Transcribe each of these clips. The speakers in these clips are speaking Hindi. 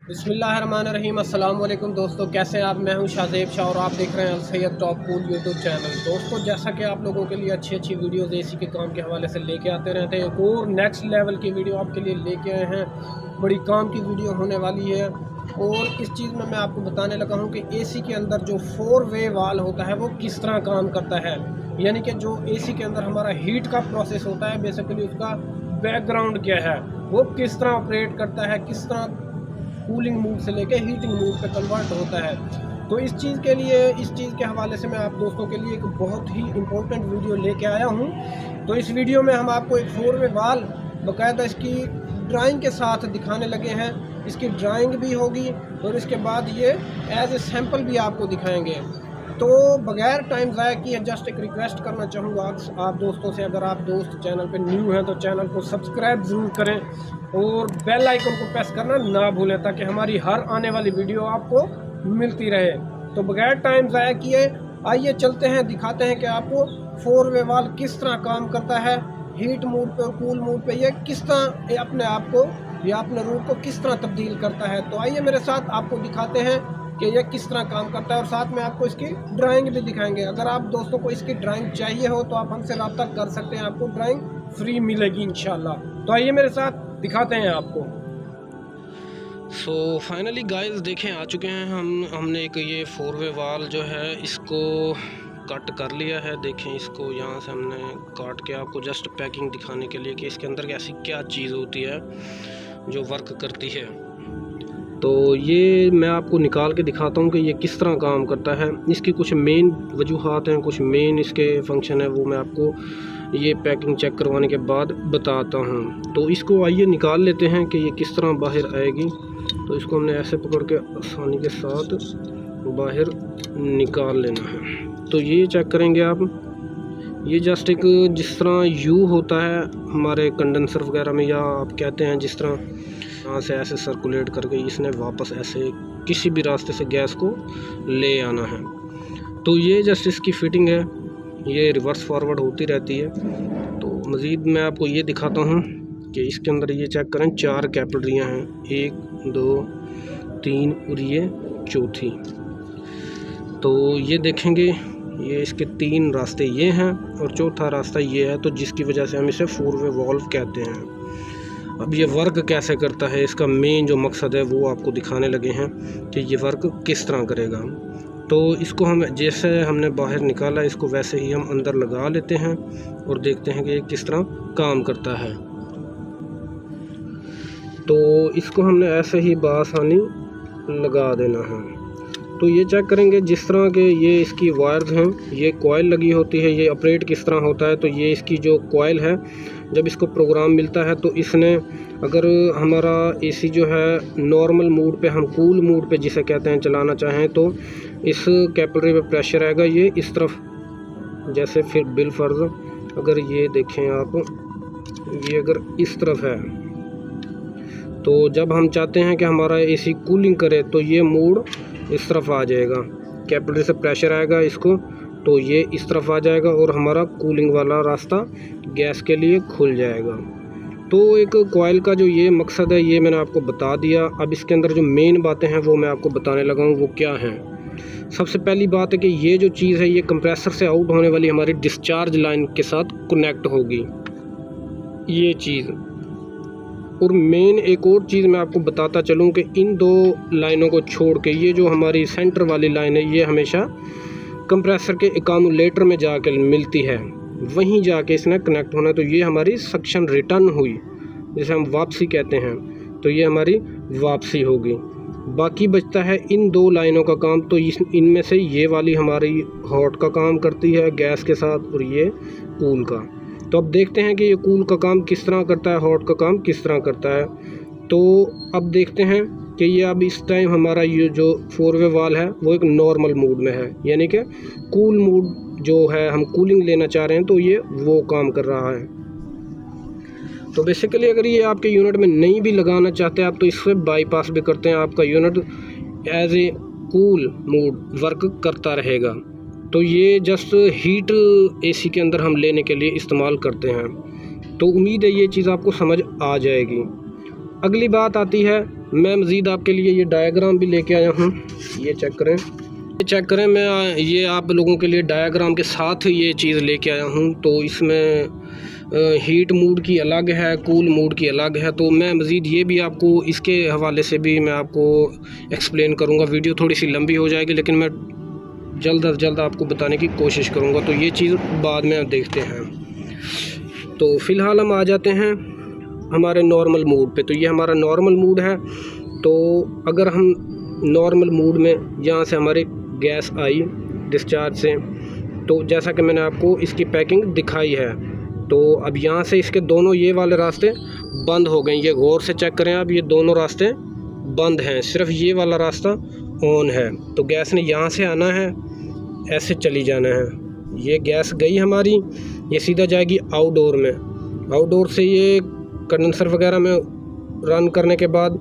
बिस्मिल्लाहिर्रहमानिर्रहीम। अस्सलाम वालेकुम दोस्तों, कैसे हैं आप? मैं हूं शाहजेब शाह और आप देख रहे हैं Al Sayed top cool YouTube channel. दोस्तों, जैसा कि आप लोगों के लिए अच्छी वीडियोस एसी के काम के हवाले से लेके आते रहते हैं, एक और नेक्स्ट लेवल की वीडियो आपके लिए लेके आए हैं। बड़ी काम की वीडियो होने वाली है और इस चीज़ में मैं आपको बताने लगा हूँ कि एसी के अंदर जो 4 वे वाल होता है वो किस तरह काम करता है। यानी कि जो एसी के अंदर हमारा हीट का प्रोसेस होता है, बेसिकली उसका बैकग्राउंड क्या है, वो किस तरह ऑपरेट करता है, किस तरह कूलिंग मूड से लेके हीटिंग मूड पे कन्वर्ट होता है। तो इस चीज़ के हवाले से मैं आप दोस्तों के लिए एक बहुत ही इम्पोर्टेंट वीडियो लेके आया हूँ। तो इस वीडियो में हम आपको एक 4 वे वाल बाकायदा इसकी ड्राइंग के साथ दिखाने लगे हैं। इसकी ड्राइंग भी होगी और इसके बाद ये एज ए सैम्पल भी आपको दिखाएंगे। तो बगैर टाइम ज़ाया किए जस्ट एक रिक्वेस्ट करना चाहूँगा आप दोस्तों से, अगर आप दोस्त चैनल पे न्यू हैं तो चैनल को सब्सक्राइब ज़रूर करें और बेल आइकन को प्रेस करना ना भूलें ताकि हमारी हर आने वाली वीडियो आपको मिलती रहे। तो बगैर टाइम ज़ाया किए आइए चलते हैं, दिखाते हैं कि आपको 4 वे वाल किस तरह काम करता है, हीट मूड पे और कूल मूड पे ये किस तरह ये अपने आप को या अपने रूप को किस तरह तब्दील करता है। तो आइए मेरे साथ आपको दिखाते हैं कि यह किस तरह काम करता है और साथ में आपको इसकी ड्राइंग भी दिखाएंगे। अगर आप दोस्तों को इसकी ड्राइंग चाहिए हो तो आप हमसे रब्ता कर सकते हैं, आपको ड्राइंग फ्री मिलेगी इंशाल्लाह। तो आइए मेरे साथ दिखाते हैं आपको। सो फाइनली गाइस देखें आ चुके हैं हमने एक ये 4 वे वाल जो है इसको कट कर लिया है। देखें इसको यहाँ से हमने काट के आपको जस्ट पैकिंग दिखाने के लिए कि इसके अंदर ऐसी क्या चीज़ होती है जो वर्क करती है। तो ये मैं आपको निकाल के दिखाता हूँ कि ये किस तरह काम करता है। इसकी कुछ मेन वजूहात हैं, कुछ मेन इसके फंक्शन है, वो मैं आपको ये पैकिंग चेक करवाने के बाद बताता हूँ। तो इसको आइए निकाल लेते हैं कि ये किस तरह बाहर आएगी। तो इसको हमने ऐसे पकड़ के आसानी के साथ बाहर निकाल लेना है। तो ये चेक करेंगे आप, ये जस्ट एक जिस तरह यू होता है हमारे कंडेंसर वगैरह में, या आप कहते हैं जिस तरह यहाँ से ऐसे सर्कुलेट करके इसने वापस ऐसे किसी भी रास्ते से गैस को ले आना है। तो ये जस्ट इसकी फिटिंग है, ये रिवर्स फॉरवर्ड होती रहती है। तो मज़ीद मैं आपको ये दिखाता हूँ कि इसके अंदर ये चेक करें 4 कैपिलरियाँ हैं, 1 2 3 और ये चौथी। तो ये देखेंगे ये इसके 3 रास्ते ये हैं और चौथा रास्ता ये है, तो जिसकी वजह से हम इसे 4 वे वाल्व कहते हैं। अब ये वर्क कैसे करता है, इसका मेन जो मकसद है वो आपको दिखाने लगे हैं कि ये वर्क किस तरह करेगा। तो इसको हम जैसे हमने बाहर निकाला इसको वैसे ही हम अंदर लगा लेते हैं और देखते हैं कि ये किस तरह काम करता है। तो इसको हमने ऐसे ही बआसानी लगा देना है। तो ये चेक करेंगे जिस तरह के ये इसकी वायर्स हैं, ये कॉइल लगी होती है, ये ऑपरेट किस तरह होता है। तो ये इसकी जो कॉइल है, जब इसको प्रोग्राम मिलता है तो इसने अगर हमारा एसी जो है नॉर्मल मूड पे, हम कूल मूड पे जिसे कहते हैं, चलाना चाहें तो इस कैपिलरी पे प्रेशर आएगा ये इस तरफ, जैसे फिर बिल फर्ज अगर ये देखें आप, ये अगर इस तरफ है तो जब हम चाहते हैं कि हमारा एसी कूलिंग करे तो ये मूड इस तरफ आ जाएगा, कैपिलरी से प्रेशर आएगा इसको तो ये इस तरफ आ जाएगा और हमारा कूलिंग वाला रास्ता गैस के लिए खुल जाएगा। तो एक कॉइल का जो ये मकसद है ये मैंने आपको बता दिया। अब इसके अंदर जो मेन बातें हैं वो मैं आपको बताने लगा हूँ, वो क्या हैं। सबसे पहली बात है कि ये जो चीज़ है ये कंप्रेसर से आउट होने वाली हमारी डिस्चार्ज लाइन के साथ कनेक्ट होगी ये चीज़। और मेन एक और चीज़ मैं आपको बताता चलूँ कि इन 2 लाइनों को छोड़ के ये जो हमारी सेंटर वाली लाइन है ये हमेशा कंप्रेसर के एकामुलेटर में जाकर मिलती है, वहीं जाके इसने कनेक्ट होना है। तो ये हमारी सक्शन रिटर्न हुई, जिसे हम वापसी कहते हैं, तो ये हमारी वापसी होगी। बाकी बचता है इन 2 लाइनों का काम। तो इनमें से ये वाली हमारी हॉट का काम करती है गैस के साथ और ये कूल का। तो अब देखते हैं कि ये कूल का काम किस तरह करता है, हॉट का काम किस तरह करता है। तो अब देखते हैं कि ये अब इस टाइम हमारा ये जो 4 वे वाल है वो एक नॉर्मल मूड में है, यानी कि कूल मूड जो है, हम कूलिंग लेना चाह रहे हैं तो ये वो काम कर रहा है। तो बेसिकली अगर ये आपके यूनिट में नहीं भी लगाना चाहते आप तो इससे बाईपास भी करते हैं, आपका unit as a cool mood work करता रहेगा। तो ये जस्ट हीट एसी के अंदर हम लेने के लिए इस्तेमाल करते हैं। तो उम्मीद है ये चीज़ आपको समझ आ जाएगी। अगली बात आती है मैं मज़ीद आपके लिए ये डायग्राम भी लेके आया हूँ, ये चेक करें। मैं ये आप लोगों के लिए डायग्राम के साथ ये चीज़ लेके आया हूँ। तो इसमें हीट मूड की अलग है, कूल मूड की अलग है। तो मैं मज़ीद ये भी आपको इसके हवाले से भी मैं आपको एक्सप्लेन करूँगा। वीडियो थोड़ी सी लंबी हो जाएगी, लेकिन मैं जल्द अज जल्द आपको बताने की कोशिश करूँगा। तो ये चीज़ बाद में आप देखते हैं। तो फ़िलहाल हम आ जाते हैं हमारे नॉर्मल मूड पे। तो ये हमारा नॉर्मल मूड है। तो अगर हम नॉर्मल मूड में यहाँ से हमारी गैस आई डिस्चार्ज से, तो जैसा कि मैंने आपको इसकी पैकिंग दिखाई है, तो अब यहाँ से इसके दोनों ये वाले रास्ते बंद हो गए। ये गौर से चेक करें आप, ये दोनों रास्ते बंद हैं, सिर्फ ये वाला रास्ता ऑन है। तो गैस ने यहाँ से आना है, ऐसे चली जाना है। ये गैस गई हमारी, ये सीधा जाएगी आउटडोर में। आउटडोर से ये कंडेंसर वगैरह में रन करने के बाद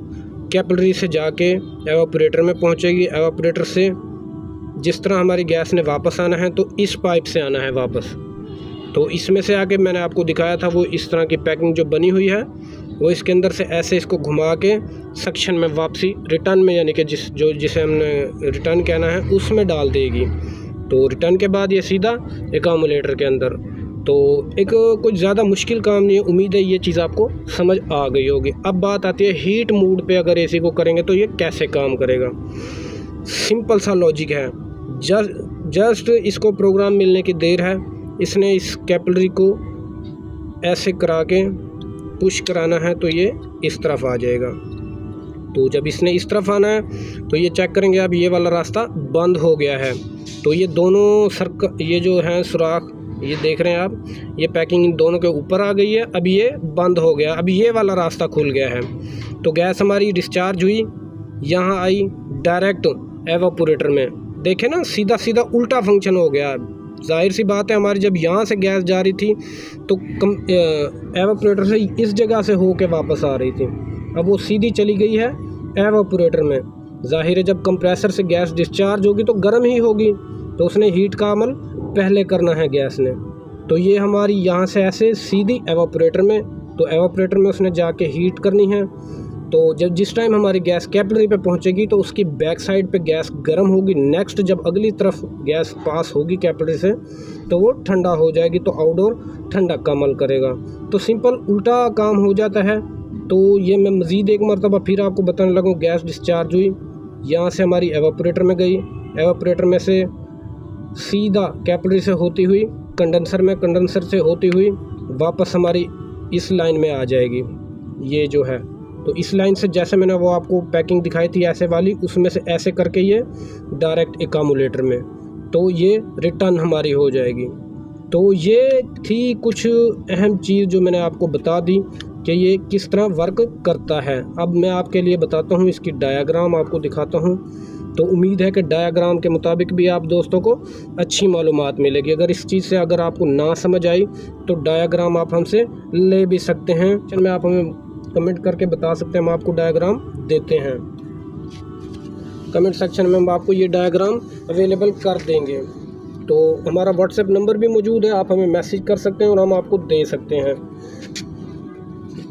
कैपिलरी से जाके एवापोरेटर में पहुँचेगी। एवापोरेटर से जिस तरह हमारी गैस ने वापस आना है, तो इस पाइप से आना है वापस। तो इसमें से आके मैंने आपको दिखाया था वो इस तरह की पैकिंग जो बनी हुई है, वो इसके अंदर से ऐसे इसको घुमा के सक्शन में वापसी रिटर्न में, यानी कि जिसे हमने रिटर्न कहना है, उसमें डाल देगी। तो रिटर्न के बाद ये सीधा एकामुलेटर के अंदर। तो एक कुछ ज़्यादा मुश्किल काम नहीं है। उम्मीद है ये चीज़ आपको समझ आ गई होगी। अब बात आती है हीट मूड पे अगर एसी को करेंगे तो ये कैसे काम करेगा। सिंपल सा लॉजिक है, जस्ट इसको प्रोग्राम मिलने की देर है। इसने इस कैपिलरी को ऐसे करा के पुश कराना है, तो ये इस तरफ आ जाएगा। तो जब इसने इस तरफ आना है, तो ये चेक करेंगे अब ये वाला रास्ता बंद हो गया है। तो ये दोनों ये जो है सुराख, ये देख रहे हैं आप, ये पैकिंग इन दोनों के ऊपर आ गई है। अब ये बंद हो गया, अब ये वाला रास्ता खुल गया है। तो गैस हमारी डिस्चार्ज हुई, यहाँ आई डायरेक्ट एवापोरेटर में। देखें ना, सीधा सीधा उल्टा फंक्शन हो गया। जाहिर सी बात है, हमारी जब यहाँ से गैस जा रही थी तो एवापोरेटर से इस जगह से हो के वापस आ रही थी। अब वो सीधी चली गई है एवापोरेटर में। जाहिर है जब कंप्रेसर से गैस डिस्चार्ज होगी तो गर्म ही होगी, तो उसने हीट का अमल पहले करना है गैस ने। तो ये हमारी यहाँ से ऐसे सीधी एवापोरेटर में, तो एवापोरेटर में उसने जाके हीट करनी है। तो जब जिस टाइम हमारी गैस कैपिलरी पे पहुँचेगी तो उसकी बैक साइड पे गैस गर्म होगी। नेक्स्ट जब अगली तरफ गैस पास होगी कैपिलरी से, तो वो ठंडा हो जाएगी, तो आउटडोर ठंडक का अमल करेगा। तो सिंपल उल्टा काम हो जाता है। तो ये मैं मज़ीद एक मरतबा फिर आपको बताने लगूँ। गैस डिस्चार्ज हुई, यहाँ से हमारी एवापोरेटर में गई, एवापोरेटर में से सीधा कैपिलरी से होती हुई कंडेंसर में, कंडेंसर से होती हुई वापस हमारी इस लाइन में आ जाएगी। ये जो है, तो इस लाइन से जैसे मैंने वो आपको पैकिंग दिखाई थी ऐसे वाली, उसमें से ऐसे करके ये डायरेक्ट एकामुलेटर में, तो ये रिटर्न हमारी हो जाएगी। तो ये थी कुछ अहम चीज़ जो मैंने आपको बता दी कि ये किस तरह वर्क करता है। अब मैं आपके लिए बताता हूँ, इसकी डायग्राम आपको दिखाता हूँ। तो उम्मीद है कि डायग्राम के मुताबिक भी आप दोस्तों को अच्छी मालूमात मिलेगी। अगर इस चीज़ से अगर आपको ना समझ आई तो डायग्राम आप हमसे ले भी सकते हैं, में आप हमें कमेंट करके बता सकते हैं, हम आपको डायग्राम देते हैं। कमेंट सेक्शन में हम आपको ये डायग्राम अवेलेबल कर देंगे। तो हमारा व्हाट्सएप नंबर भी मौजूद है, आप हमें मैसेज कर सकते हैं और हम आपको दे सकते हैं।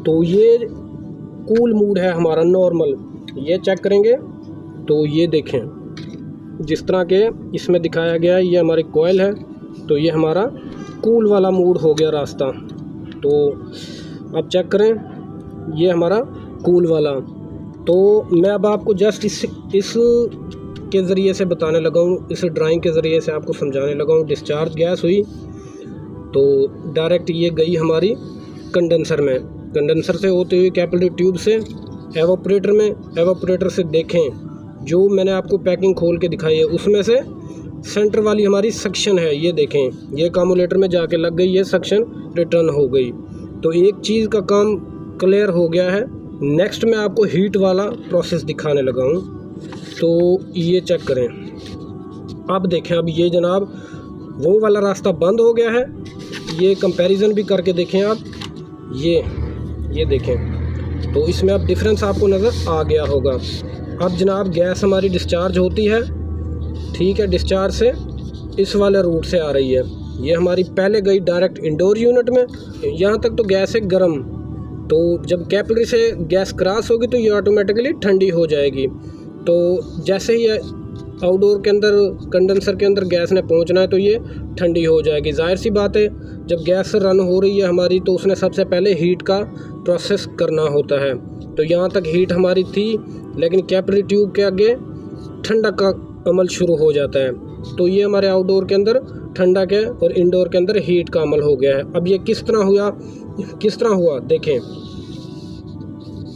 तो ये कूल मूड है हमारा नॉर्मल, ये चेक करेंगे तो ये देखें जिस तरह के इसमें दिखाया गया है, ये हमारी कोयल है। तो ये हमारा कूल वाला मूड हो गया रास्ता। तो आप चेक करें, ये हमारा कूल वाला। तो मैं अब आपको जस्ट इस के ज़रिए से बताने लगा हूँ, इस ड्राइंग के ज़रिए से आपको समझाने लगा हूँ। डिस्चार्ज गैस हुई तो डायरेक्ट ये गई हमारी कंडेंसर में, कंडेंसर से होते हुए कैपिलरी ट्यूब से एवापोरेटर में। एवापोरेटर से देखें जो मैंने आपको पैकिंग खोल के दिखाई है, उसमें से सेंटर वाली हमारी सक्शन है, ये देखें, ये एकामुलेटर में जाके लग गई, ये सक्शन रिटर्न हो गई। तो एक चीज़ का काम क्लियर हो गया है। नेक्स्ट मैं आपको हीट वाला प्रोसेस दिखाने लगा हूँ। तो ये चेक करें, अब देखें, अब ये जनाब वो वाला रास्ता बंद हो गया है। ये कंपैरिजन भी करके देखें आप, ये देखें, तो इसमें अब डिफरेंस आपको नज़र आ गया होगा। अब जनाब गैस हमारी डिस्चार्ज होती है, ठीक है, डिस्चार्ज से इस वाले रूट से आ रही है। ये हमारी पहले गई डायरेक्ट इंडोर यूनिट में, यहाँ तक तो गैस है गर्म, तो जब कैपिलरी से गैस क्रॉस होगी तो ये ऑटोमेटिकली ठंडी हो जाएगी। तो जैसे ही आउटडोर के अंदर कंडेंसर के अंदर गैस ने पहुंचना है तो ये ठंडी हो जाएगी। जाहिर सी बात है, जब गैस रन हो रही है हमारी तो उसने सबसे पहले हीट का प्रोसेस करना होता है। तो यहाँ तक हीट हमारी थी, लेकिन कैपिलरी ट्यूब के आगे ठंडक का अमल शुरू हो जाता है। तो ये हमारे आउटडोर के अंदर ठंडक है और इंडोर के अंदर हीट का अमल हो गया है। अब ये किस तरह हुआ देखें।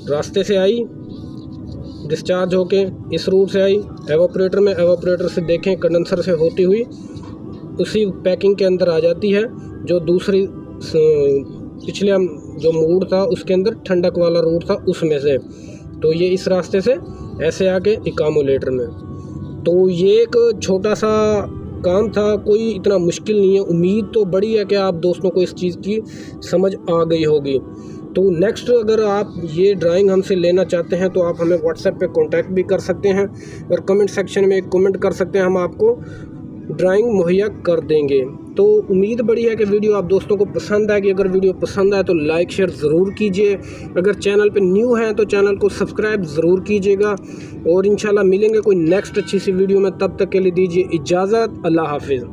रास्ते से आई, डिस्चार्ज होके इस रूट से आई एवापोरेटर में, एवापोरेटर से देखें कंडेंसर से होती हुई उसी पैकिंग के अंदर आ जाती है, जो दूसरी पिछले जो मूड था उसके अंदर ठंडक वाला रूट था उसमें से। तो ये इस रास्ते से ऐसे आके इकामोलेटर में। तो ये एक छोटा सा काम था, कोई इतना मुश्किल नहीं है। उम्मीद तो बड़ी है कि आप दोस्तों को इस चीज़ की समझ आ गई होगी। तो नेक्स्ट अगर आप ये ड्राइंग हमसे लेना चाहते हैं तो आप हमें व्हाट्सएप पे कांटेक्ट भी कर सकते हैं और कमेंट सेक्शन में एक कमेंट कर सकते हैं, हम आपको ड्राइंग मुहैया कर देंगे। तो उम्मीद बड़ी है कि वीडियो आप दोस्तों को पसंद आएगी। अगर वीडियो पसंद आए तो लाइक शेयर ज़रूर कीजिए। अगर चैनल पे न्यू हैं तो चैनल को सब्सक्राइब ज़रूर कीजिएगा और इंशाल्लाह मिलेंगे कोई नेक्स्ट अच्छी सी वीडियो में। तब तक के लिए दीजिए इजाज़त। अल्लाह हाफिज़।